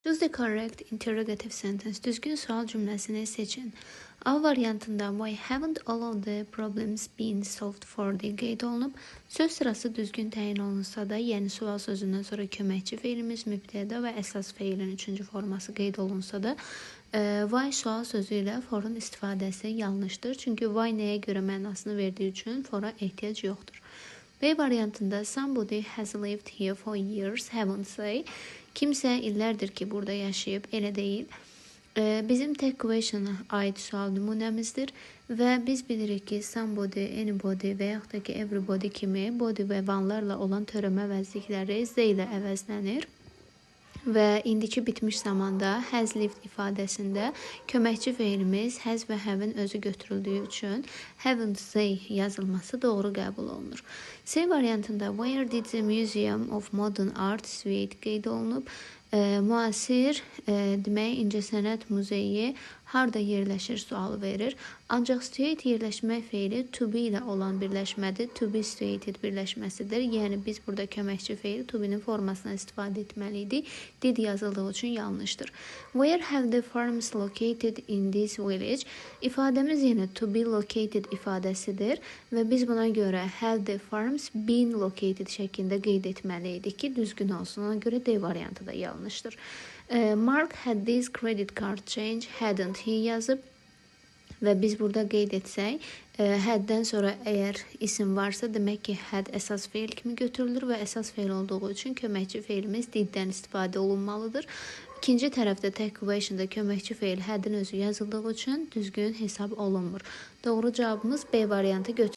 Choose the correct interrogative sentence. Düzgün sual cümlesini seçin. A variantında why haven't all of the problems been solved for the qeyd olunub. Söz sırası düzgün təyin olunsa da, yəni sual sözündən sonra köməkçi feilimiz mübtəda və əsas feilin üçüncü forması qeyd olunsa da, why sual sözü ilə forun istifadəsi yanlışdır. Çünki why nəyə görə mənasını verdiyi üçün fora ehtiyac yoxdur. B variantında somebody has lived here for years, haven't they? Kimsə illərdir ki, burada yaşayıb, elə deyil. Bizim tek question'a ait sual nümunəmizdir və biz bilirik ki, somebody, anybody və yaxud da ki, everybody kimi body və one'larla olan törəmə vəzlikləri they ilə əvəzlənir. Və indiki bitmiş zamanda has lived ifadəsində köməkçi feilimiz has və have-in özü götürüldüyü üçün haven't they yazılması doğru qəbul olunur. C variantında where did the Museum of Modern Art Suite qeyd olunub. Müasir demək İncəsənət Muzeyi harda yerləşir sualı verir. Ancaq situate yerləşmə feili to be ilə olan birləşmədir. To be situated birləşməsidir. Yəni biz burada köməkçi feil to be'nin formasına istifadə etməliydik. Did yazıldığı üçün yanlışdır. Where have the farms located in this village? İfadəmiz yenə to be located ifadəsidir və biz buna görə have the farms been located şəklində qeyd etməliydik ki, düzgün olsun. Ona görə D variantı da yanlışdır. Mark had this credit card change, hadn't he yazıb və biz burada qeyd etsək, haddən sonra əgər isim varsa, demək ki, had əsas feil kimi götürülür və əsas feil olduğu üçün köməkçi feilimiz diddən istifadə olunmalıdır. İkinci tərəfdə tek question'da köməkçi feil hadin özü yazıldığı üçün düzgün hesab olunmur. Doğru cavabımız B variantı götürülür.